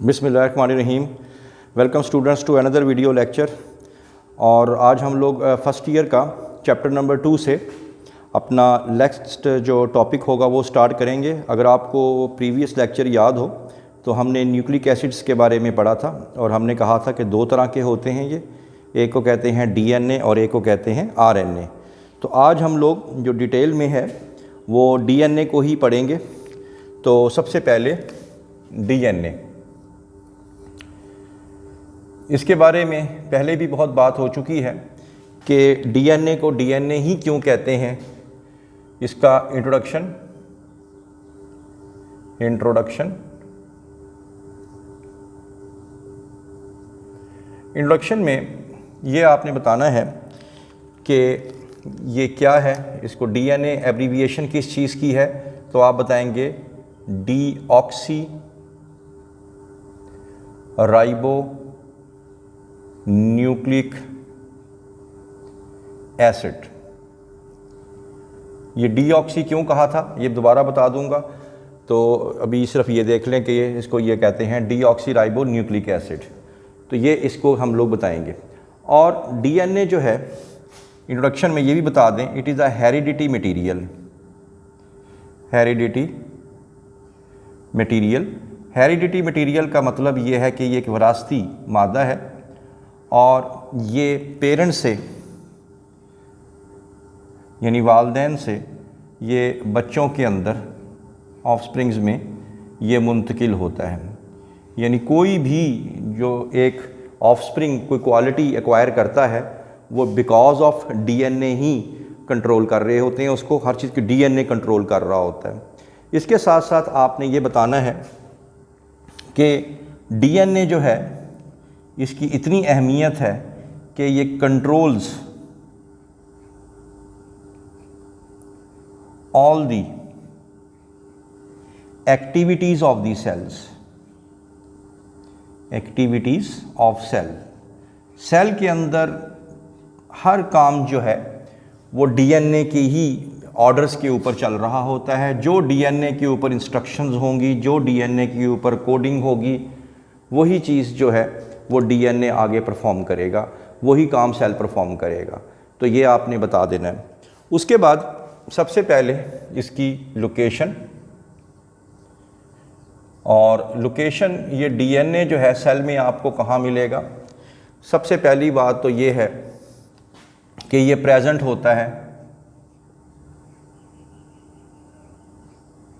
बिस्मिल्लाहिर्रहमानिर्रहीम। Welcome students to another video lecture. और आज हम लोग फ़र्स्ट ईयर का चैप्टर नंबर 2 से अपना नेक्स्ट जो टॉपिक होगा वो स्टार्ट करेंगे। अगर आपको प्रीवियस लेक्चर याद हो तो हमने न्यूक्लिक एसिड्स के बारे में पढ़ा था और हमने कहा था कि दो तरह के होते हैं ये, एक को कहते हैं डीएनए और एक को कहते हैं आरएनए। तो आज हम लोग जो डिटेल में है वो डीएनए को ही पढ़ेंगे। तो सबसे पहले डीएनए, इसके बारे में पहले भी बहुत बात हो चुकी है कि डीएनए को डीएनए ही क्यों कहते हैं। इसका इंट्रोडक्शन में ये आपने बताना है कि ये क्या है। इसको डीएनए एब्रीविएशन किस चीज़ की है, तो आप बताएंगे डीऑक्सी राइबो न्यूक्लिक एसिड। ये डीऑक्सी क्यों कहा था ये दोबारा बता दूंगा, तो अभी सिर्फ ये देख लें कि इसको ये कहते हैं डीऑक्सी राइबो न्यूक्लिक एसिड। तो ये इसको हम लोग बताएंगे। और डीएनए जो है इंट्रोडक्शन में ये भी बता दें, it is a heredity material का मतलब ये है कि ये एक विरासती मादा है और ये पेरेंट से यानी वालिदैन से ये बच्चों के अंदर ऑफस्प्रिंग्स में ये मुंतकिल होता है। यानी कोई भी जो एक ऑफस्प्रिंग कोई क्वालिटी एक्वायर करता है वो because of DNA he control कर रहे होते हैं उसको, हर चीज़ की डीएनए कंट्रोल कर रहा होता है। इसके साथ साथ आपने ये बताना है कि डीएनए जो है इसकी इतनी अहमियत है कि ये controls all the activities of the cells. Activities of cell के अंदर हर काम जो है वो डीएनए के ही ऑर्डर्स के ऊपर चल रहा होता है। जो डीएनए के ऊपर इंस्ट्रक्शंस होंगी, जो डीएनए के ऊपर कोडिंग होगी, वही चीज़ जो है वो डीएनए आगे परफॉर्म करेगा, वही काम सेल परफॉर्म करेगा। तो ये आपने बता देना है। उसके बाद सबसे पहले इसकी लोकेशन, और लोकेशन ये डीएनए जो है सेल में आपको कहाँ मिलेगा। सबसे पहली बात तो ये है कि ये प्रेजेंट होता है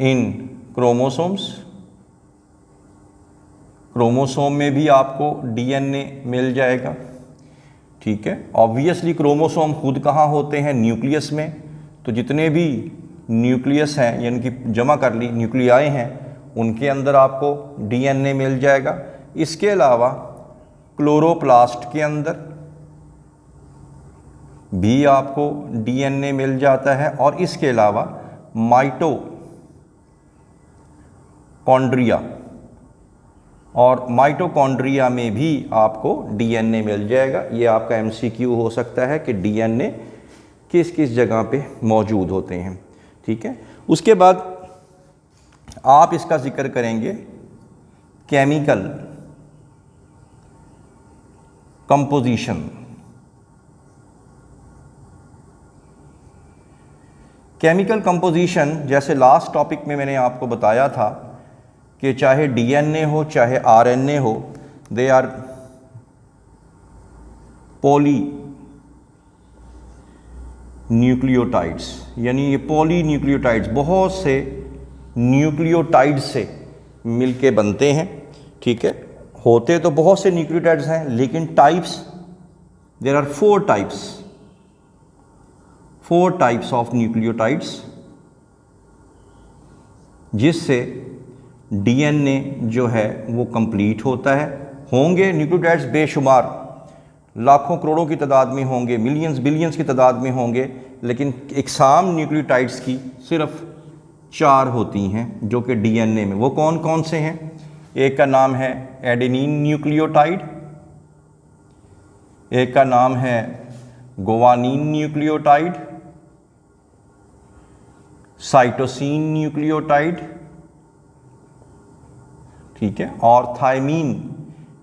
इन क्रोमोसोम्स। क्रोमोसोम में भी आपको डीएनए मिल जाएगा, ठीक है। ऑब्वियसली क्रोमोसोम खुद कहाँ होते हैं, न्यूक्लियस में। तो जितने भी न्यूक्लियस हैं यानी कि जमा कर ली न्यूक्लियाई हैं उनके अंदर आपको डीएनए मिल जाएगा। इसके अलावा क्लोरोप्लास्ट के अंदर भी आपको डीएनए मिल जाता है। और इसके अलावा माइटोकॉन्ड्रिया में भी आपको डीएनए मिल जाएगा। ये आपका एमसीक्यू हो सकता है कि डीएनए किस किस जगह पे मौजूद होते हैं, ठीक है। उसके बाद आप इसका जिक्र करेंगे केमिकल कंपोजिशन। केमिकल कंपोजिशन जैसे लास्ट टॉपिक में मैंने आपको बताया था कि चाहे डीएनए हो चाहे आरएनए हो, दे आर पॉली न्यूक्लियोटाइड्स। यानी ये पॉली न्यूक्लियोटाइड्स बहुत से न्यूक्लियोटाइड्स से मिलके बनते हैं, ठीक है। होते तो बहुत से न्यूक्लियोटाइड्स हैं लेकिन types, there are 4 types of nucleotides जिससे डीएनए जो है वो कंप्लीट होता है। होंगे न्यूक्लियोटाइड्स बेशुमार, लाखों करोड़ों की तादाद में होंगे, मिलियंस बिलियंस की तादाद में होंगे, लेकिन इकसाम न्यूक्लियोटाइड्स की सिर्फ 4 होती हैं जो कि डीएनए में। वो कौन कौन से हैं? एक का नाम है एडेनिन न्यूक्लियोटाइड, एक का नाम है गुआनिन न्यूक्लियोटाइड, साइटोसिन न्यूक्लियोटाइड, ठीक है, और थायमीन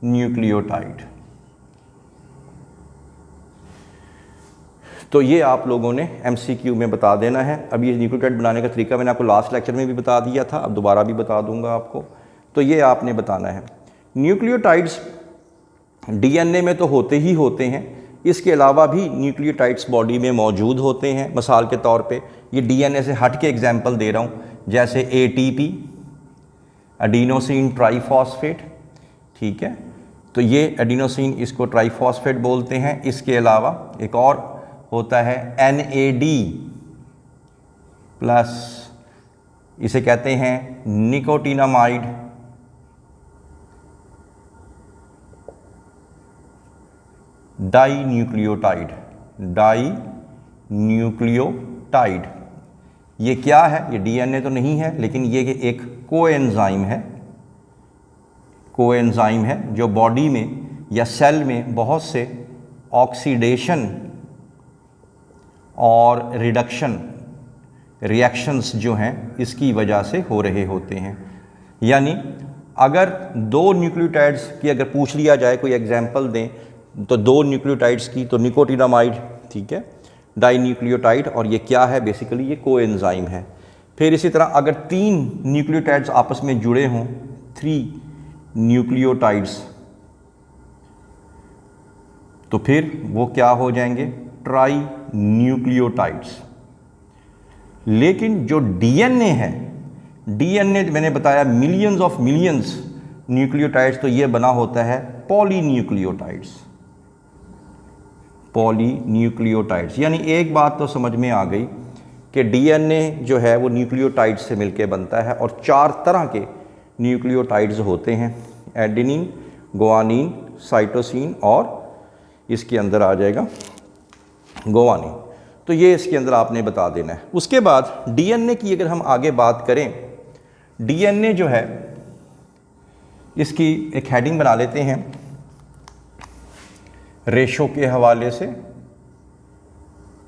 न्यूक्लियोटाइड। तो ये आप लोगों ने MCQ में बता देना है। अब ये न्यूक्लियोटाइड बनाने का तरीका मैंने आपको लास्ट लेक्चर में भी बता दिया था, अब दोबारा भी बता दूंगा आपको। तो ये आपने बताना है। न्यूक्लियोटाइड्स DNA में तो होते ही होते हैं, इसके अलावा भी न्यूक्लियोटाइड्स बॉडी में मौजूद होते हैं। मिसाल के तौर पे ये DNA से हट के एग्जांपल दे रहा हूँ, जैसे ATP, एडिनोसिन ट्राइफॉस्फेट, ठीक है, तो ये एडिनोसिन, इसको ट्राइफॉस्फेट बोलते हैं। इसके अलावा एक और होता है NAD प्लस, इसे कहते हैं निकोटिनामाइड, डाई न्यूक्लियोटाइड। ये क्या है? ये DNA तो नहीं है, लेकिन ये एक कोएंजाइम है जो बॉडी में या सेल में बहुत से ऑक्सीडेशन और रिडक्शन रिएक्शंस जो हैं इसकी वजह से हो रहे होते हैं। यानी अगर दो न्यूक्लियोटाइड्स की अगर पूछ लिया जाए, कोई एग्जांपल दें, तो दो न्यूक्लियोटाइड्स की, तो निकोटिनामाइड, ठीक है, डाई न्यूक्लियोटाइड, और ये क्या है? बेसिकली ये कोएंजाइम है। फिर इसी तरह अगर तीन न्यूक्लियोटाइड्स आपस में जुड़े हों, 3 न्यूक्लियोटाइड्स, तो फिर वो क्या हो जाएंगे? Try nucleotides. लेकिन जो DNA है, DNA मैंने बताया मिलियंस ऑफ मिलियंस न्यूक्लियोटाइड्स, तो ये बना होता है पॉलीन्यूक्लियोटाइड्स। यानी एक बात तो समझ में आ गई कि DNA जो है वो न्यूक्लियोटाइड्स से मिलके बनता है, और 4 तरह के न्यूक्लियोटाइड्स होते हैं, एडेनिन, गुआनिन, साइटोसिन, और इसके अंदर आ जाएगा गुआनिन। तो ये इसके अंदर आपने बता देना है। उसके बाद DNA की अगर हम आगे बात करें, DNA जो है इसकी एक हेडिंग बना लेते हैं रेशो के हवाले से।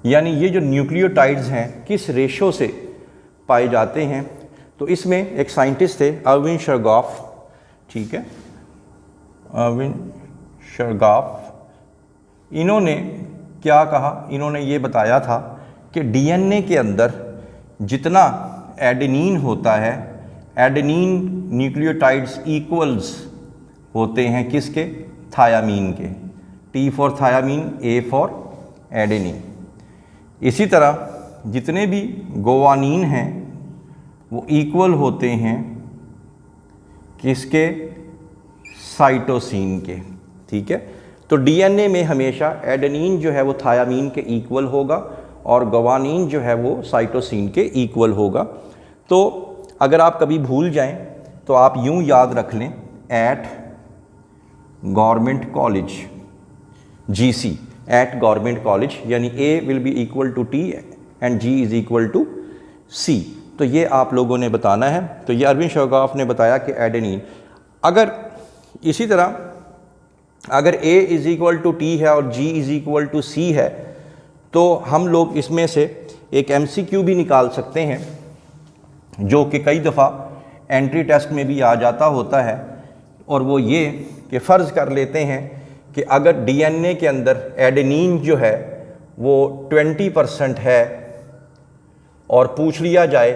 यानी ये जो न्यूक्लियोटाइड्स हैं किस रेशो से पाए जाते हैं। तो इसमें एक साइंटिस्ट थे, अर्विन शरगॉफ, ठीक है, अर्विन शरगॉफ। इन्होंने क्या कहा? इन्होंने ये बताया था कि DNA के अंदर जितना एडेनिन होता है, एडेनिन न्यूक्लियोटाइड्स इक्वल्स होते हैं किसके? थायामीन के। T for thiamine, A for adenine. इसी तरह जितने भी गुआनिन हैं वो इक्वल होते हैं किसके? साइटोसिन के, ठीक है। तो DNA में हमेशा एडेनिन जो है वो थायामीन के इक्वल होगा, और गुआनिन जो है वो साइटोसिन के इक्वल होगा। तो अगर आप कभी भूल जाएं तो आप यूं याद रख लें, at government college, GC, at government college, यानी A will be equal to T and G is equal to C। तो ये आप लोगों ने बताना है। तो ये अर्विन शरगॉफ ने बताया कि एडेनिन, अगर इसी तरह अगर A is equal to T है और G is equal to C है, तो हम लोग इसमें से एक MCQ भी निकाल सकते हैं, जो कि कई दफ़ा एंट्री टेस्ट में भी आ जाता होता है। और वो ये कि फ़र्ज़ कर लेते हैं कि अगर DNA के अंदर एडेनिन जो है वो 20% है, और पूछ लिया जाए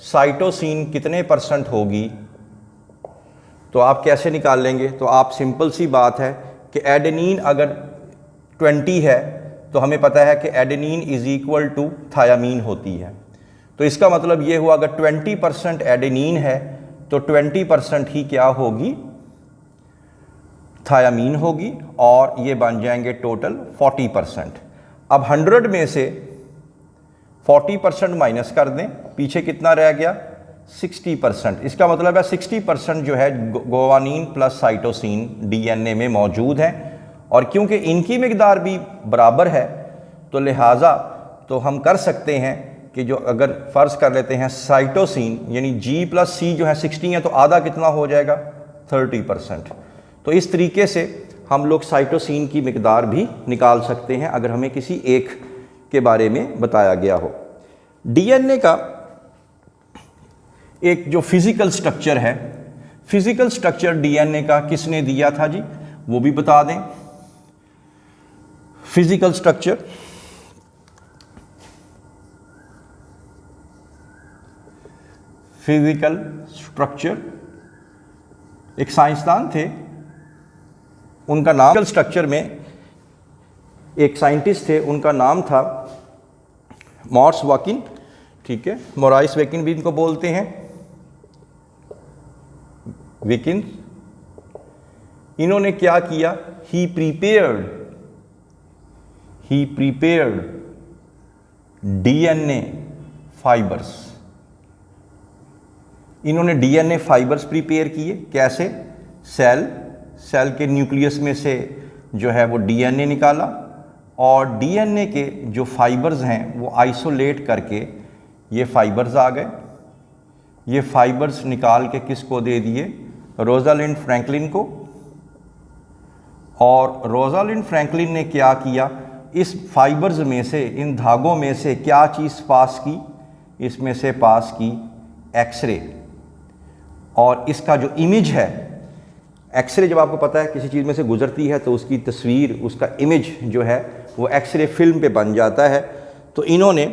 साइटोसिन कितने % होगी, तो आप कैसे निकाल लेंगे? तो आप सिंपल सी बात है कि एडेनिन अगर 20 है तो हमें पता है कि adenine is equal to thiamine होती है। तो इसका मतलब ये हुआ अगर 20% एडेनिन है तो 20% ही क्या होगी? थायामीन होगी, और ये बन जाएंगे टोटल 40%। अब 100 में से 40% माइनस कर दें, पीछे कितना रह गया? 60%। इसका मतलब है 60% जो है गुआनिन प्लस साइटोसिन DNA में मौजूद है, और क्योंकि इनकी मिकदार भी बराबर है तो लिहाजा तो हम कर सकते हैं कि जो अगर फ़र्ज़ कर लेते हैं साइटोसिन यानी G प्लस C जो है 60 है, तो आधा कितना हो जाएगा? 30%। तो इस तरीके से हम लोग साइटोसिन की मिकदार भी निकाल सकते हैं अगर हमें किसी एक के बारे में बताया गया हो। DNA का एक जो फिज़िकल स्ट्रक्चर है, फिजिकल स्ट्रक्चर डीएनए का किसने दिया था जी, वो भी बता दें। फिजिकल स्ट्रक्चर, फिजिकल स्ट्रक्चर एक साइंसदान थे, उनका नाम, फिजिकल स्ट्रक्चर में एक साइंटिस्ट थे, उनका नाम था मॉरिस वाकिन, ठीक है, मोराइस वेकिन भी इनको बोलते हैं, वेकिन। इन्होंने क्या किया, ही प्रीपेयर्ड डीएनए फाइबर्स। इन्होंने डीएनए फाइबर्स प्रिपेयर किए, कैसे, सेल के न्यूक्लियस में से जो है वो डीएनए निकाला और डीएनए के जो फाइबर्स हैं वो आइसोलेट करके ये फाइबर्स आ गए। ये फाइबर्स निकाल के किसको दे दिए, रोजालिंड फ्रैंकलिन को। और रोजालिंड फ्रैंकलिन ने क्या किया, इस फाइबर्स में से, इन धागों में से क्या चीज़ पास की, इसमें से पास की एक्सरे। और इसका जो इमेज है, एक्सरे जब आपको पता है किसी चीज़ में से गुजरती है तो उसकी तस्वीर, उसका इमेज जो है वो एक्सरे फिल्म पे बन जाता है। तो इन्होंने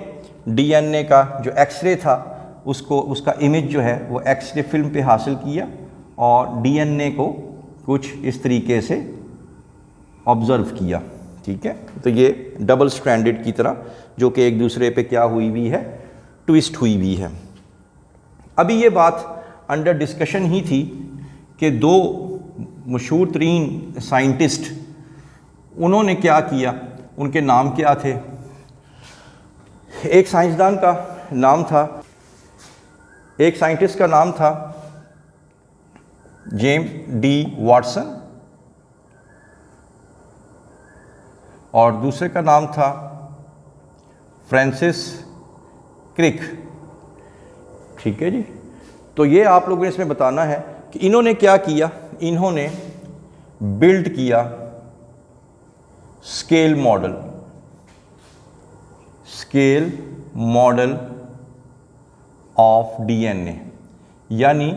डीएनए का जो एक्सरे था उसका इमेज जो है वो एक्सरे फिल्म पे हासिल किया और डीएनए को कुछ इस तरीके से ऑब्ज़र्व किया, ठीक है। तो ये डबल स्ट्रैंडेड की तरह जो कि एक दूसरे पे क्या हुई हुई है, ट्विस्ट हुई हुई है। अभी ये बात अंडर डिस्कशन ही थी कि दो मशहूर तरीन साइंटिस्ट, उन्होंने क्या किया, उनके नाम क्या थे। एक साइंसदान का नाम था, एक साइंटिस्ट का नाम था जेम्स डी वाटसन और दूसरे का नाम था फ्रांसिस क्रिक, ठीक है जी। तो ये आप लोगों ने इसमें बताना है कि इन्होंने क्या किया, इन्होंने बिल्ड किया स्केल मॉडल ऑफ डीएनए। यानी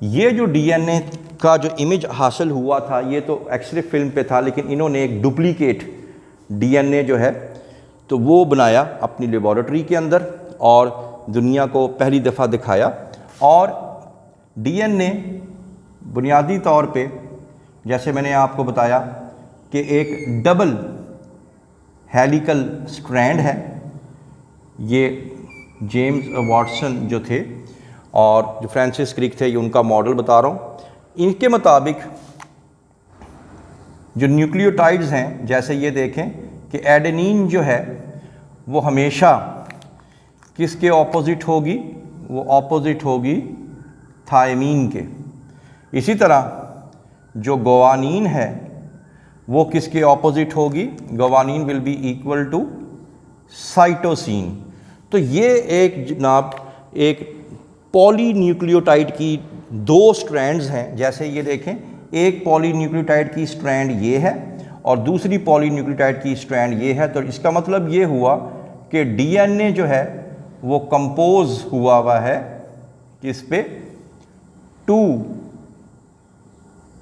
ये जो डीएनए का जो इमेज हासिल हुआ था ये तो एक्सरे फिल्म पे था, लेकिन इन्होंने एक डुप्लीकेट डीएनए जो है तो वो बनाया अपनी लेबॉरेटरी के अंदर और दुनिया को पहली दफ़ा दिखाया। और डीएनए बुनियादी तौर पे, जैसे मैंने आपको बताया कि एक डबल हेलिकल स्ट्रैंड है। ये जेम्स वाटसन जो थे और जो फ्रांसिस क्रिक थे, ये उनका मॉडल बता रहा हूँ। इनके मुताबिक जो न्यूक्लियोटाइड्स हैं, जैसे ये देखें कि एडेनिन जो है वो हमेशा किसके ऑपोजिट होगी, वो ऑपोजिट होगी थायमीन के। इसी तरह जो ग्वानिन है वो किसके ऑपोजिट होगी, guanine will be equal to cytosine. तो ये एक जनाब एक पॉलीन्यूक्लियोटाइड की दो स्ट्रैंड्स हैं। जैसे ये देखें, एक पॉलीन्यूक्लियोटाइड की स्ट्रैंड ये है और दूसरी पॉलीन्यूक्लियोटाइड की स्ट्रैंड ये है। तो इसका मतलब ये हुआ कि डीएनए जो है वो कंपोज हुआ है किस पे, टू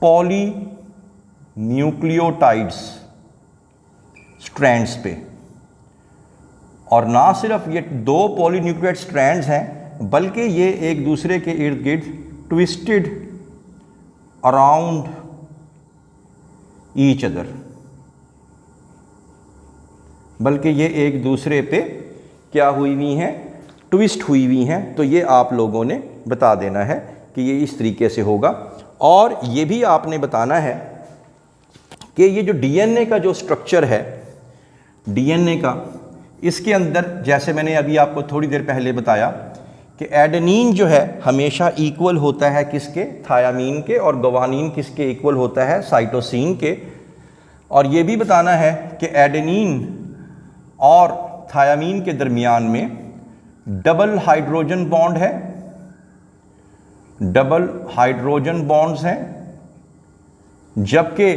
पॉलीन्यूक्लियोटाइड्स स्ट्रैंड्स पे। और ना सिर्फ ये दो पॉलीन्यूक्लियोटाइड स्ट्रैंड्स हैं बल्कि ये एक दूसरे के इर्द गिर्द ट्विस्टेड अराउंड ईच अदर, बल्कि ये एक दूसरे पे क्या हुई हुई हैं, ट्विस्ट हुई हुई हैं। तो ये आप लोगों ने बता देना है कि ये इस तरीके से होगा। और ये भी आपने बताना है कि ये जो डीएनए का जो स्ट्रक्चर है, डीएनए का, इसके अंदर जैसे मैंने अभी आपको थोड़ी देर पहले बताया कि एडेनिन जो है हमेशा इक्वल होता है किसके, थायामीन के, और ग्वानिन किसके इक्वल होता है, साइटोसिन के। और ये भी बताना है कि एडेनिन और थायामीन के दरमियान में डबल हाइड्रोजन बॉन्ड है, डबल हाइड्रोजन बॉन्ड्स हैं, जबकि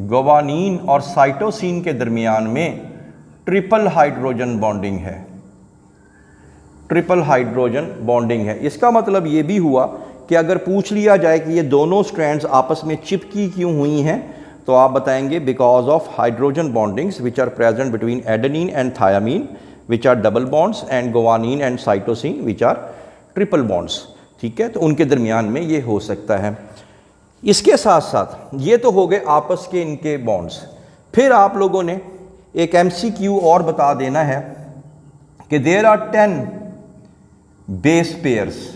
ग्वानिन और साइटोसिन के दरमियान में ट्रिपल हाइड्रोजन बॉन्डिंग है, ट्रिपल हाइड्रोजन बॉन्डिंग है। इसका मतलब ये भी हुआ कि अगर पूछ लिया जाए कि ये दोनों स्ट्रैंड्स आपस में चिपकी क्यों हुई हैं, तो आप बताएंगे because of hydrogen bondings which are present between adenine and thiamine which are double bonds and guanine and cytosine which are triple bonds. ठीक है, तो उनके दरमियान में ये हो सकता है। इसके साथ साथ ये तो हो गए आपस के इनके बॉन्ड्स। फिर आप लोगों ने एक MCQ और बता देना है कि देयर आर 10 बेस पेयर्स,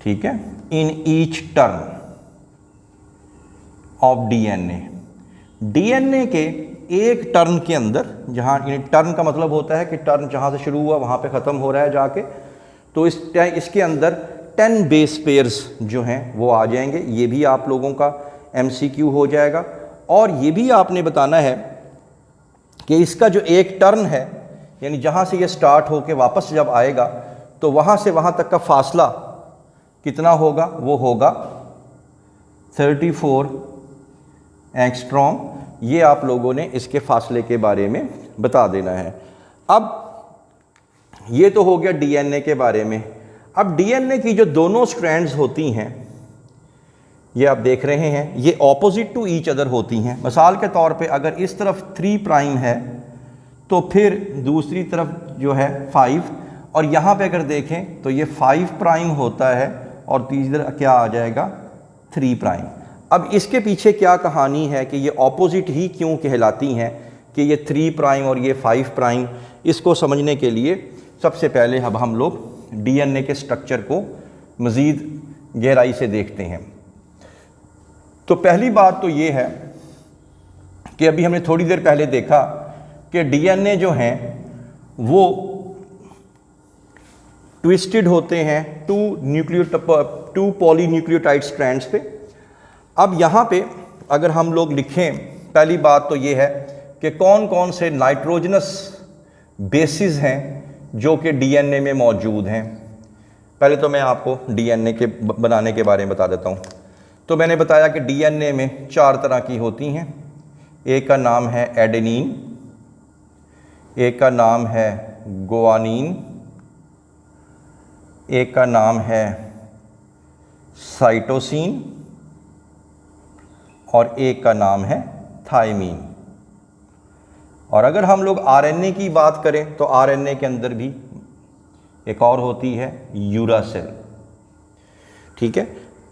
ठीक है, in each turn off DNA। DNA के एक टर्न के अंदर, जहां टर्न का मतलब होता है कि टर्न जहां से शुरू हुआ वहां पे ख़त्म हो रहा है जाके, तो इसके अंदर 10 बेस पेयर्स जो हैं वो आ जाएंगे। ये भी आप लोगों का MCQ हो जाएगा। और ये भी आपने बताना है कि इसका जो एक टर्न है, यानी जहाँ से ये स्टार्ट होके वापस जब आएगा तो वहाँ से वहाँ तक का फासला कितना होगा, वो होगा 34 एंगस्ट्रॉम। ये आप लोगों ने इसके फासले के बारे में बता देना है। अब ये तो हो गया DNA के बारे में। अब DNA की जो दोनों स्ट्रैंड्स होती हैं, ये आप देख रहे हैं, ये ऑपोजिट टू ईच अदर होती हैं। मिसाल के तौर पे अगर इस तरफ 3 प्राइम है तो फिर दूसरी तरफ जो है 5, और यहाँ पे अगर देखें तो ये 5 प्राइम होता है और तीसरा क्या आ जाएगा 3 प्राइम। अब इसके पीछे क्या कहानी है कि ये ऑपोजिट ही क्यों कहलाती हैं, कि ये 3 प्राइम और ये 5 प्राइम, इसको समझने के लिए सबसे पहले अब हम लोग DNA के स्ट्रक्चर को मज़ीद गहराई से देखते हैं। तो पहली बात तो ये है कि अभी हमने थोड़ी देर पहले देखा कि DNA जो हैं वो ट्विस्टेड होते हैं 2 पॉलीन्यूक्लियोटाइड स्ट्रैंड्स पे। अब यहाँ पे अगर हम लोग लिखें, पहली बात तो ये है कि कौन कौन से नाइट्रोजनस बेसिस हैं जो कि DNA में मौजूद हैं। पहले तो मैं आपको DNA के बनाने के बारे में बता देता हूँ। तो मैंने बताया कि DNA में 4 तरह की होती हैं। एक का नाम है एडेनिन, एक का नाम है गुआनिन, एक का नाम है साइटोसिन और एक का नाम है थायमीन। और अगर हम लोग RNA की बात करें तो RNA के अंदर भी एक और होती है यूरासिल। ठीक है,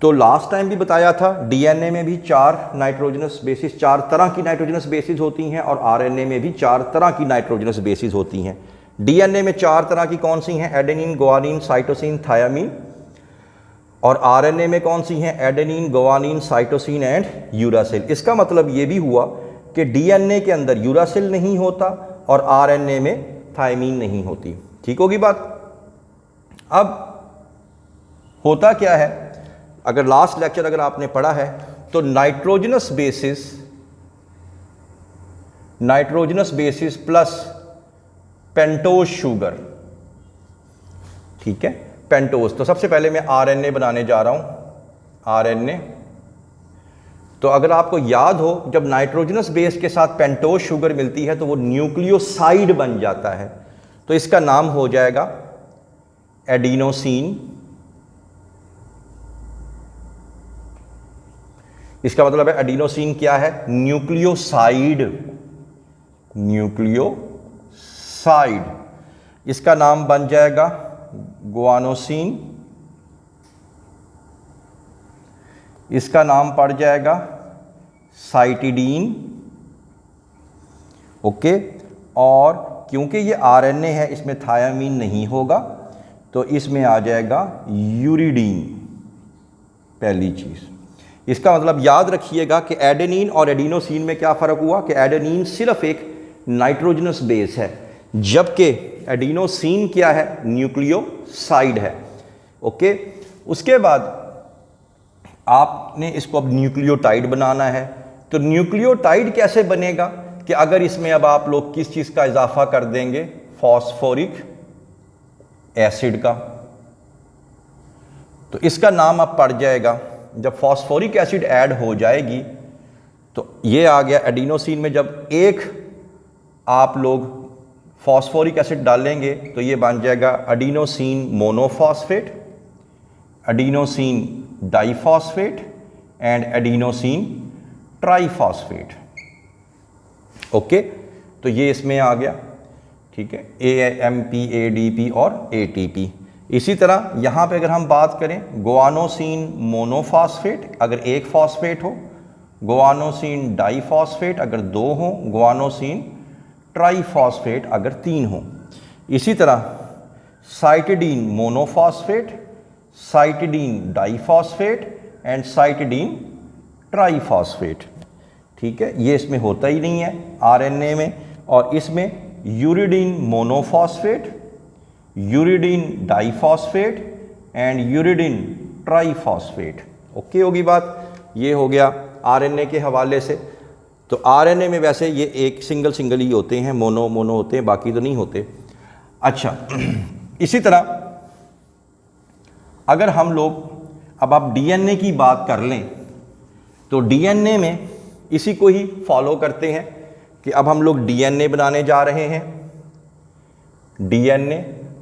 तो लास्ट टाइम भी बताया था DNA में भी 4 नाइट्रोजनस बेसिस, 4 तरह की नाइट्रोजनस बेसिस होती हैं, और RNA में भी 4 तरह की नाइट्रोजनस बेसिस होती हैं। DNA में 4 तरह की कौन सी हैं? Adenine, guanine, cytosine, thiamine. और RNA में कौन सी हैं? Adenine, guanine, cytosine and uracil. इसका मतलब ये भी हुआ कि DNA के अंदर यूरासिल नहीं होता और RNA में थायमीन नहीं होती। ठीक होगी बात। अब होता क्या है, अगर लास्ट लेक्चर अगर आपने पढ़ा है तो nitrogenous bases plus pentose sugar, ठीक है, पेंटोज। तो सबसे पहले मैं RNA बनाने जा रहा हूं, RNA। तो अगर आपको याद हो, जब नाइट्रोजनस बेस के साथ पेंटोज शुगर मिलती है तो वो न्यूक्लियोसाइड बन जाता है। तो इसका नाम हो जाएगा एडिनोसिन। इसका मतलब है एडिनोसिन क्या है? न्यूक्लियोसाइड। इसका नाम बन जाएगा गुआनोसिन। इसका नाम पड़ जाएगा साइटिडीन। ओके, और क्योंकि ये RNA है इसमें थायामीन नहीं होगा तो इसमें आ जाएगा यूरिडीन, पहली चीज़। इसका मतलब याद रखिएगा कि एडेनिन और एडिनोसिन में क्या फ़र्क हुआ कि एडेनिन सिर्फ एक नाइट्रोजनस बेस है, जबकि एडिनोसिन क्या है? न्यूक्लियोसाइड है। ओके, उसके बाद आपने इसको अब न्यूक्लियोटाइड बनाना है। तो न्यूक्लियोटाइड कैसे बनेगा कि अगर इसमें अब आप लोग किस चीज़ का इजाफा कर देंगे? फॉस्फोरिक एसिड का। तो इसका नाम अब पड़ जाएगा, जब फॉस्फोरिक एसिड ऐड हो जाएगी तो ये आ गया एडिनोसिन में। जब एक आप लोग फॉस्फोरिक एसिड डालेंगे तो ये बन जाएगा adenosine monophosphate. Adenosine diphosphate and adenosine triphosphate. Okay, तो ये इसमें आ गया, ठीक है, AMP, ADP और ATP। इसी तरह यहाँ पे अगर हम बात करें गुआनोसिन मोनोफॉस्फेट अगर एक फॉस्फेट हो, गुआनोसिन डाइफॉस्फेट अगर 2 हो, गुआनोसिन ट्राइफॉस्फेट अगर 3 हो। इसी तरह cytidine monophosphate, cytidine diphosphate and cytidine triphosphate, ठीक है, ये इसमें होता ही नहीं है RNA में। और इसमें uridine monophosphate, uridine diphosphate and uridine triphosphate. Okay होगी बात, ये हो गया RNA के हवाले से। तो RNA में वैसे ये एक सिंगल ही होते हैं, मोनो होते हैं, बाकी तो नहीं होते। अच्छा, इसी तरह अगर हम लोग अब आप DNA की बात कर लें तो DNA में इसी को ही फॉलो करते हैं कि अब हम लोग DNA बनाने जा रहे हैं। DNA,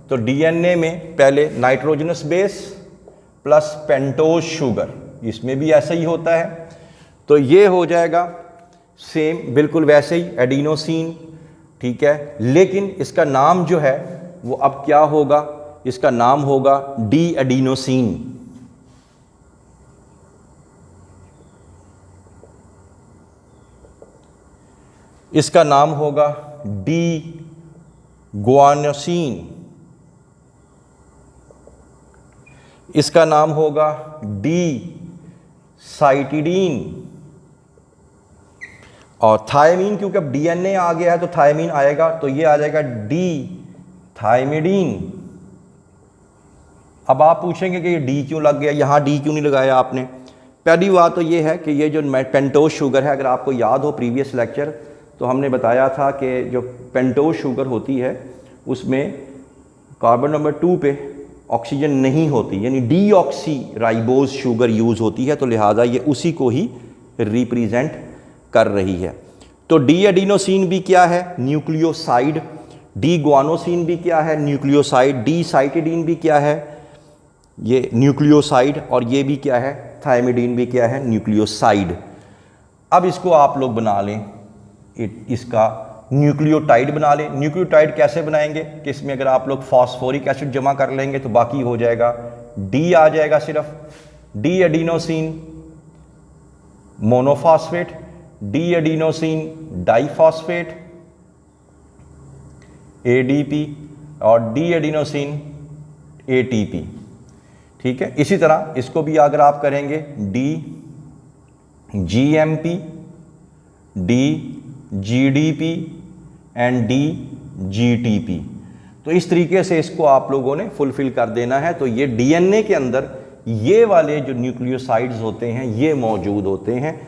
तो DNA में पहले nitrogenous base plus pentose sugar, इसमें भी ऐसा ही होता है। तो ये हो जाएगा सेम बिल्कुल वैसे ही एडिनोसिन, ठीक है, लेकिन इसका नाम जो है वो अब क्या होगा, इसका नाम होगा डी एडिनोसिन। इसका नाम होगा डी गुआनोसिन, इसका नाम होगा डी साइटिडीन। और थायमीन, क्योंकि अब DNA आ गया है तो थायमीन आएगा, तो ये आ जाएगा डी थायमिडीन। अब आप पूछेंगे कि ये डी क्यों लग गया, यहाँ डी क्यों नहीं लगाया आपने। पहली बात तो ये है कि ये जो पेंटोज शुगर है, अगर आपको याद हो प्रीवियस लेक्चर, तो हमने बताया था कि जो पेंटोज शुगर होती है उसमें कार्बन नंबर 2 पे ऑक्सीजन नहीं होती, यानी डीऑक्सी राइबोज शुगर यूज़ होती है, तो लिहाजा ये उसी को ही रिप्रेजेंट कर रही है। तो डी एडिनोसिन भी क्या है, न्यूक्लियोसाइड। डी गुआनोसिन भी क्या है, न्यूक्लियोसाइड। डी साइटिडीन भी क्या है, ये न्यूक्लियोसाइड। और ये भी क्या है, थायमिडीन भी क्या है, न्यूक्लियोसाइड। अब इसको आप लोग बना लें, इसका न्यूक्लियोटाइड बना लें। न्यूक्लियोटाइड कैसे बनाएंगे कि इसमें अगर आप लोग फॉस्फोरिक एसिड जमा कर लेंगे तो बाकी हो जाएगा डी आ जाएगा, सिर्फ D adenosine monophosphate, D adenosine diphosphate ADP और डी एडिनोसिन ATP, ठीक है। इसी तरह इसको भी अगर आप करेंगे D GMP, D GDP and D GTP, तो इस तरीके से इसको आप लोगों ने फुलफिल कर देना है। तो ये DNA के अंदर ये वाले जो न्यूक्लियोसाइड्स होते हैं ये मौजूद होते हैं,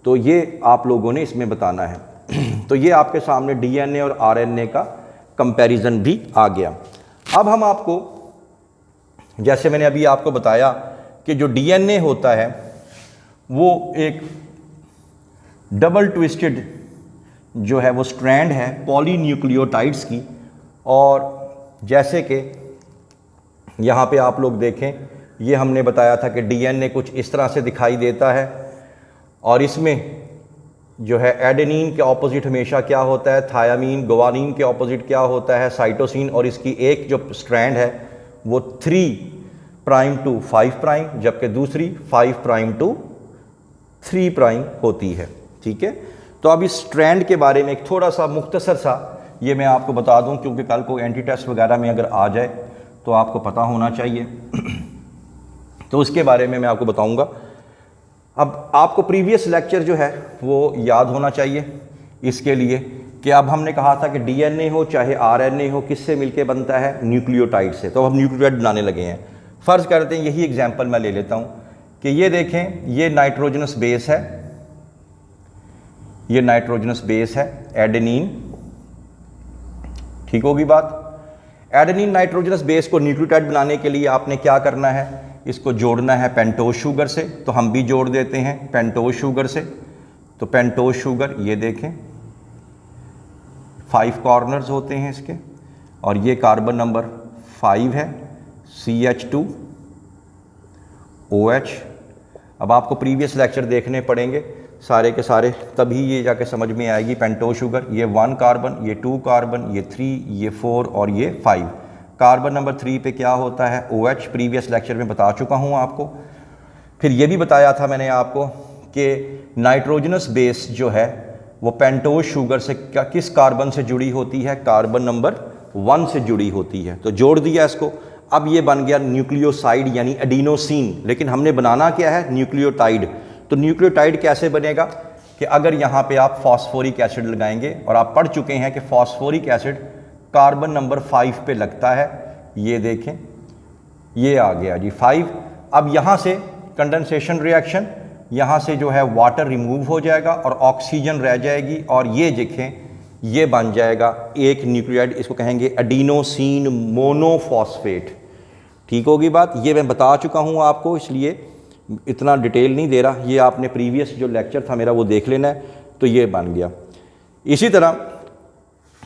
तो ये आप लोगों ने इसमें बताना है। तो ये आपके सामने DNA और RNA का कंपैरिजन भी आ गया। अब हम आपको, जैसे मैंने अभी आपको बताया कि जो DNA होता है वो एक डबल ट्विस्टेड जो है वो स्ट्रैंड है पॉलीन्यूक्लियोटाइड्स की। और जैसे कि यहाँ पे आप लोग देखें, ये हमने बताया था कि DNA कुछ इस तरह से दिखाई देता है, और इसमें जो है एडेनिन के ऑपोजिट हमेशा क्या होता है, थायामीन। गुआनिन के ऑपोजिट क्या होता है, साइटोसिन। और इसकी एक जो स्ट्रैंड है वो 3 प्राइम टू 5 प्राइम, जबकि दूसरी 5 प्राइम टू 3 प्राइम होती है, ठीक है। तो अब इस स्ट्रैंड के बारे में एक थोड़ा सा मुख्तसर सा ये मैं आपको बता दूं, क्योंकि कल को एंटी टेस्ट वगैरह में अगर आ जाए तो आपको पता होना चाहिए। तो उसके बारे में मैं आपको बताऊंगा। अब आपको प्रीवियस लेक्चर जो है वो याद होना चाहिए इसके लिए कि अब हमने कहा था कि DNA हो चाहे RNA हो, किससे मिलके बनता है, न्यूक्लियोटाइड से। तो हम न्यूक्लियोटाइड बनाने लगे हैं। फ़र्ज़ करते हैं, यही एग्जांपल मैं ले लेता हूँ कि ये देखें, ये नाइट्रोजनस बेस है, ये नाइट्रोजनस बेस है एडेनिन, ठीक होगी बात। एडेनिन नाइट्रोजनस बेस को न्यूक्लियोटाइड बनाने के लिए आपने क्या करना है, इसको जोड़ना है पेंटोज शुगर से। तो हम भी जोड़ देते हैं पेंटोज शुगर से। तो पेंटोज शुगर ये देखें 5 कॉर्नर्स होते हैं इसके, और ये कार्बन नंबर 5 है, CH2 OH। अब आपको प्रीवियस लेक्चर देखने पड़ेंगे सारे के सारे, तभी ये जाके समझ में आएगी पेंटोज शुगर। ये 1 कार्बन, ये 2 कार्बन, ये 3, ये 4 और ये 5। कार्बन नंबर 3 पे क्या होता है? OH। प्रीवियस लेक्चर में बता चुका हूँ आपको। फिर ये भी बताया था मैंने आपको कि नाइट्रोजनस बेस जो है वो पेंटोज शुगर से किस कार्बन से जुड़ी होती है? कार्बन नंबर 1 से जुड़ी होती है। तो जोड़ दिया इसको। अब ये बन गया न्यूक्लियोसाइड यानी एडिनोसिन। लेकिन हमने बनाना क्या है? न्यूक्लियोटाइड। तो न्यूक्लियोटाइड कैसे बनेगा कि अगर यहाँ पे आप फॉस्फोरिक एसिड लगाएंगे, और आप पढ़ चुके हैं कि फॉस्फोरिक एसिड कार्बन नंबर 5 पे लगता है। ये देखें, ये आ गया जी 5। अब यहाँ से कंडेंसेशन रिएक्शन, यहाँ से जो है वाटर रिमूव हो जाएगा और ऑक्सीजन रह जाएगी, और ये देखें ये बन जाएगा एक न्यूक्लियोटाइड, इसको कहेंगे एडिनोसिन मोनोफॉस्फेट। ठीक होगी बात? ये मैं बता चुका हूँ आपको, इसलिए इतना डिटेल नहीं दे रहा। ये आपने प्रीवियस जो लेक्चर था मेरा वो देख लेना है। तो ये बन गया। इसी तरह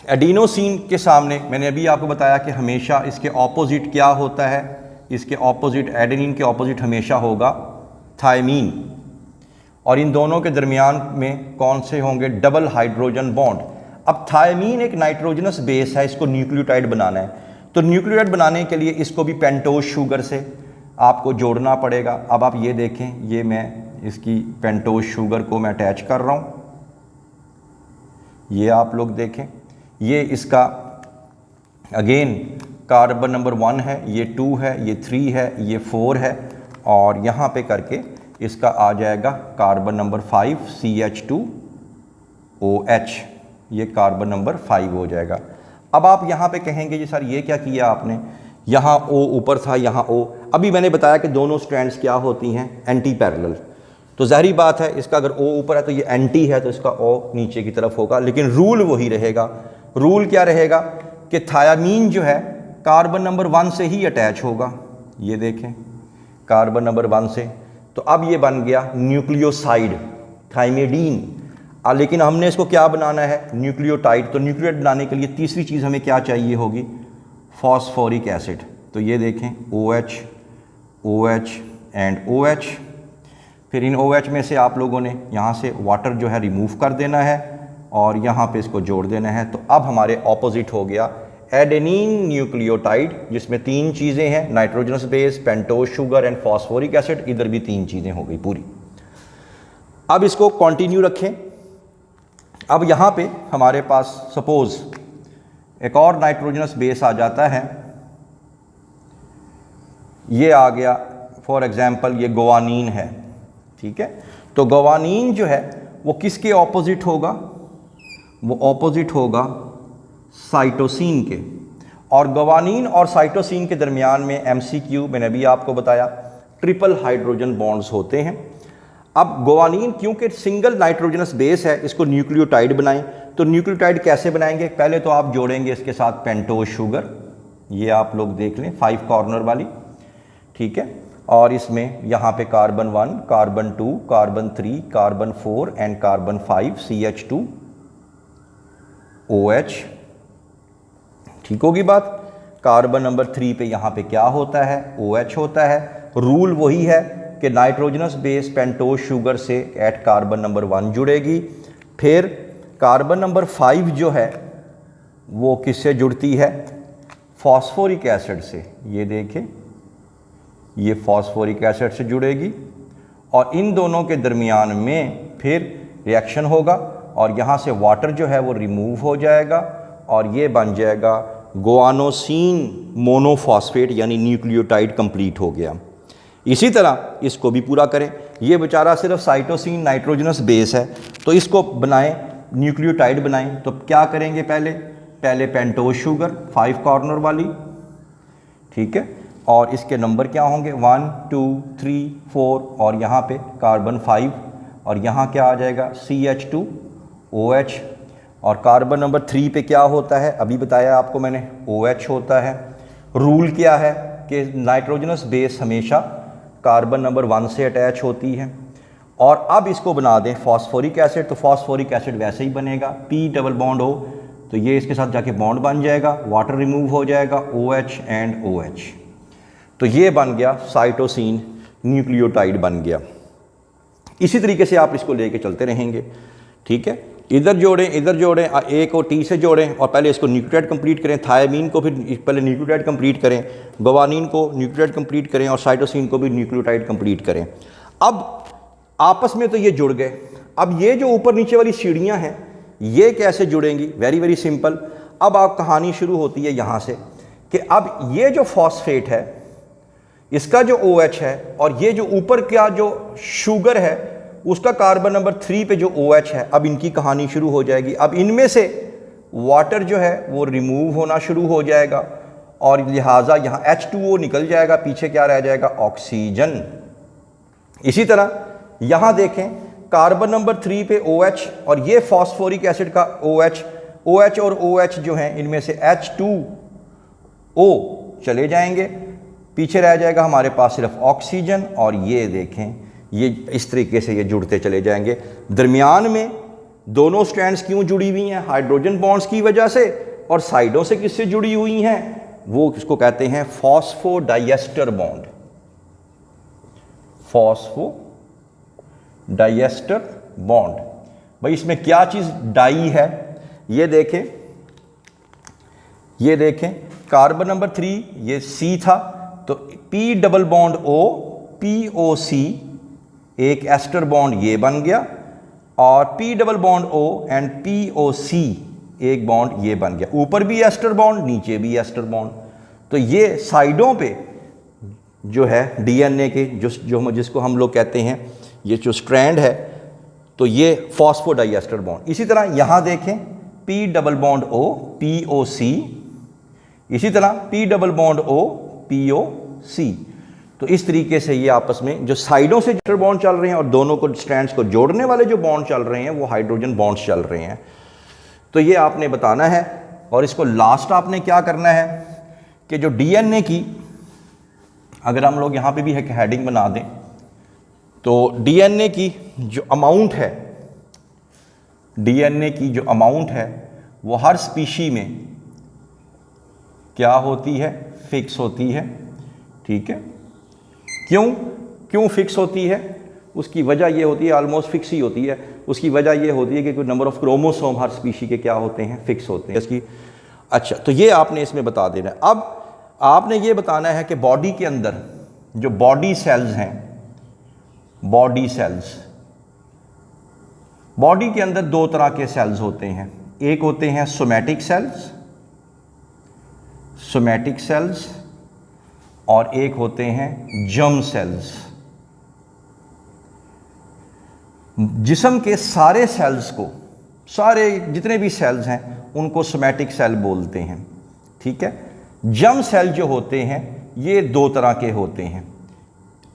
एडिनोसिन के सामने मैंने अभी आपको बताया कि हमेशा इसके ऑपोजिट क्या होता है? इसके ऑपोजिट, एडेनिन के ऑपोजिट हमेशा होगा थायमीन। और इन दोनों के दरमियान में कौन से होंगे? Double hydrogen bond. अब थायमीन एक नाइट्रोजनस बेस है, इसको न्यूक्लियोटाइड बनाना है। तो न्यूक्लियोटाइड बनाने के लिए इसको भी पेंटोज शुगर से आपको जोड़ना पड़ेगा। अब आप ये देखें, ये मैं इसकी पेंटोज शुगर को मैं अटैच कर रहा हूँ। ये आप लोग देखें, ये इसका अगेन कार्बन नंबर 1 है, ये 2 है, ये 3 है, ये 4 है, और यहाँ पे करके इसका आ जाएगा कार्बन नंबर 5 CH2OH। ये कार्बन नंबर 5 हो जाएगा। अब आप यहाँ पे कहेंगे जी सर ये क्या किया आपने? यहाँ O ऊपर था, यहाँ O। अभी मैंने बताया कि दोनों स्ट्रैंड्स क्या होती हैं? Anti parallel. तो ज़ाहिरी बात है, इसका अगर O ऊपर है तो ये एंटी है, तो इसका O नीचे की तरफ होगा। लेकिन रूल वही रहेगा। रूल क्या रहेगा कि थायामीन जो है कार्बन नंबर 1 से ही अटैच होगा। ये देखें, कार्बन नंबर 1 से। तो अब ये बन गया न्यूक्लियोसाइड थाइमेडीन। लेकिन हमने इसको क्या बनाना है? न्यूक्लियोटाइड। तो न्यूक्लियोटाइड बनाने के लिए तीसरी चीज़ हमें क्या चाहिए होगी? Phosphoric acid. तो ये देखें OH, OH एंड OH। फिर इन OH में से आप लोगों ने यहाँ से वाटर जो है रिमूव कर देना है और यहाँ पे इसको जोड़ देना है। तो अब हमारे ऑपोजिट हो गया एडेनिन न्यूक्लियोटाइड, जिसमें 3 चीज़ें हैं, nitrogenous base, pentose sugar and phosphoric acid. इधर भी 3 चीज़ें हो गई पूरी। अब इसको कंटिन्यू रखें। अब यहाँ पे हमारे पास सपोज एक और नाइट्रोजनस बेस आ जाता है। ये आ गया फॉर एग्जांपल, ये गुआनीन है। ठीक है, तो गुआनीन जो है वो किसके ऑपोजिट होगा? वो ऑपोजिट होगा साइटोसिन के। और गुआनीन और साइटोसिन के दरमियान में MCQ मैंने भी आपको बताया ट्रिपल हाइड्रोजन बॉन्ड्स होते हैं। अब गुआनीन क्योंकि सिंगल नाइट्रोजनस बेस है, इसको न्यूक्लियोटाइड बनाएं। तो न्यूक्लियोटाइड कैसे बनाएंगे? पहले तो आप जोड़ेंगे इसके साथ पेंटोज शुगर। ये आप लोग देख लें 5 कॉर्नर वाली। ठीक है, और इसमें यहाँ पे carbon 1, carbon 2, carbon 3, carbon 4 and carbon 5 CH2OH। ठीक होगी बात? कार्बन नंबर 3 पे यहाँ पे क्या होता है? OH होता है। रूल वही है कि नाइट्रोजनस बेस पेंटोज शुगर से एट कार्बन नंबर 1 जुड़ेगी। फिर कार्बन नंबर 5 जो है वो किससे जुड़ती है? फॉस्फोरिक एसिड से। ये देखें, ये फॉस्फोरिक एसिड से जुड़ेगी और इन दोनों के दरमियान में फिर रिएक्शन होगा और यहाँ से वाटर जो है वो रिमूव हो जाएगा और ये बन जाएगा गुआनोसिन मोनोफॉस्फेट, यानी न्यूक्लियोटाइड कंप्लीट हो गया। इसी तरह इसको भी पूरा करें। ये बेचारा सिर्फ साइटोसिन नाइट्रोजनस बेस है, तो इसको बनाएं, न्यूक्लियोटाइड बनाएं। तो क्या करेंगे? पहले पेंटोज शुगर 5 कॉर्नर वाली। ठीक है, और इसके नंबर क्या होंगे? 1 2 3 4 और यहाँ पे कार्बन 5 और यहाँ क्या आ जाएगा? CH2OH। और कार्बन नंबर 3 पे क्या होता है? अभी बताया आपको मैंने, OH होता है। रूल क्या है कि नाइट्रोजनस बेस हमेशा कार्बन नंबर 1 से अटैच होती है। और अब इसको बना दें फॉस्फोरिक एसिड, तो फॉस्फोरिक एसिड वैसे ही बनेगा, P डबल बॉन्ड हो तो ये इसके साथ जाके बॉन्ड बन जाएगा, वाटर रिमूव हो जाएगा, OH एंड OH। तो ये बन गया साइटोसिन न्यूक्लियोटाइड बन गया। इसी तरीके से आप इसको लेके चलते रहेंगे, ठीक है। इधर जोड़ें, इधर जोड़ें, ए को टी से जोड़ें और पहले इसको न्यूक्लियोटाइड कंप्लीट करें, थायमीन को फिर पहले न्यूक्लियोटाइड कंप्लीट करें, ग्वानिन को न्यूक्लियोटाइड कंप्लीट करें और साइटोसिन को भी न्यूक्लियोटाइड कंप्लीट करें। अब आपस में तो ये जुड़ गए, अब ये जो ऊपर नीचे वाली सीढ़ियाँ हैं ये कैसे जुड़ेंगी? Very very simple. अब आप कहानी शुरू होती है यहाँ से कि अब ये जो फॉस्फेट है इसका जो OH है और ये जो ऊपर का जो शुगर है उसका कार्बन नंबर 3 पे जो OH है, अब इनकी कहानी शुरू हो जाएगी। अब इनमें से वाटर जो है वो रिमूव होना शुरू हो जाएगा और लिहाजा यहाँ H2O निकल जाएगा, पीछे क्या रह जाएगा? ऑक्सीजन। इसी तरह यहाँ देखें कार्बन नंबर 3 पे OH और ये फॉस्फोरिक एसिड का OH और OH जो हैं इनमें से H2O चले जाएंगे, पीछे रह जाएगा हमारे पास सिर्फ ऑक्सीजन। और ये देखें ये इस तरीके से ये जुड़ते चले जाएंगे। दरमियान में दोनों स्ट्रैंड्स क्यों जुड़ी हुई हैं? हाइड्रोजन बॉन्ड्स की वजह से। और साइडों से किससे जुड़ी हुई हैं? वो किसको कहते हैं? Phosphodiester bond. Phosphodiester bond. भाई इसमें क्या चीज़ डाई है? ये देखें कार्बन नंबर 3 ये C था तो P double bond O POC एक एस्टर बॉन्ड ये बन गया और P double bond O and POC एक बॉन्ड ये बन गया। ऊपर भी एस्टर बॉन्ड, नीचे भी एस्टर बॉन्ड। तो ये साइडों पे जो है DNA के जो जिसको हम लोग कहते हैं ये जो स्ट्रैंड है तो ये फॉस्फोडाइएस्टर बॉन्ड। इसी तरह यहाँ देखें P double bond O POC, इसी तरह P double bond O POC। तो इस तरीके से ये आपस में जो साइडों से एस्टर बॉन्ड चल रहे हैं और दोनों को स्ट्रैंड्स को जोड़ने वाले जो बॉन्ड चल रहे हैं वो हाइड्रोजन बॉन्ड्स चल रहे हैं। तो ये आपने बताना है और इसको लास्ट आपने क्या करना है कि जो DNA की, अगर हम लोग यहाँ पे भी एक हेडिंग बना दें तो DNA की जो अमाउंट है, DNA की जो अमाउंट है वो हर स्पीशी में क्या होती है? फिक्स होती है, ठीक है। क्यों फिक्स होती है? उसकी वजह ये होती है, ऑलमोस्ट फिक्स ही होती है। उसकी वजह ये होती है कि कोई number of chromosome her species के क्या होते हैं? फिक्स होते हैं इसकी। अच्छा, तो ये आपने इसमें बता देना है। अब आपने ये बताना है कि बॉडी के अंदर जो बॉडी सेल्स हैं, बॉडी के अंदर दो तरह के सेल्स होते हैं। एक होते हैं सोमैटिक सेल्स और एक होते हैं जर्म सेल्स। जिस्म के सारे सेल्स को, सारे जितने भी सेल्स हैं उनको सोमैटिक सेल बोलते हैं, ठीक है। जर्म सेल जो होते हैं ये दो तरह के होते हैं।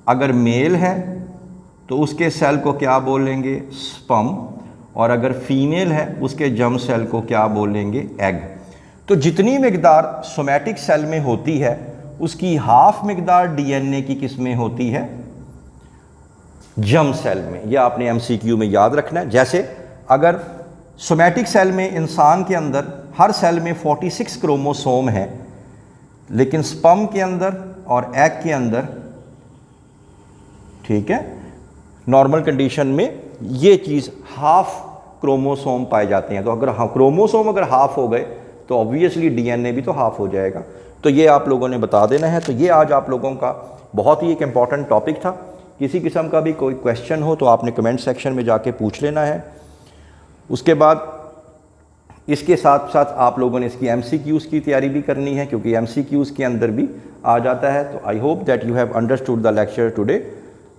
अगर मेल है तो उसके सेल को क्या बोलेंगे? स्पर्म। और अगर फीमेल है उसके जर्म सेल को क्या बोलेंगे? एग। तो जितनी मिकदार सोमैटिक सेल में होती है उसकी हाफ मिकदार DNA की किस में होती है? जर्म सेल में। यह आपने MCQ में याद रखना है। जैसे अगर सोमैटिक सेल में इंसान के अंदर हर सेल में 46 क्रोमोसोम है, लेकिन स्पर्म के अंदर और एग के अंदर, ठीक है, नॉर्मल कंडीशन में ये चीज़ हाफ क्रोमोसोम पाए जाते हैं। तो अगर क्रोमोसोम अगर हाफ हो गए तो ऑब्वियसली DNA भी तो हाफ हो जाएगा। तो ये आप लोगों ने बता देना है। तो ये आज आप लोगों का बहुत ही एक इम्पॉर्टेंट टॉपिक था। किसी किस्म का भी कोई क्वेश्चन हो तो आपने कमेंट सेक्शन में जाके पूछ लेना है। उसके बाद इसके साथ साथ आप लोगों ने इसकी MCQs की तैयारी भी करनी है, क्योंकि MCQs के अंदर भी आ जाता है। तो I hope that you have understood the lecture today.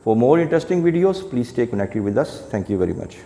For more interesting videos, please stay connected with us. Thank you very much.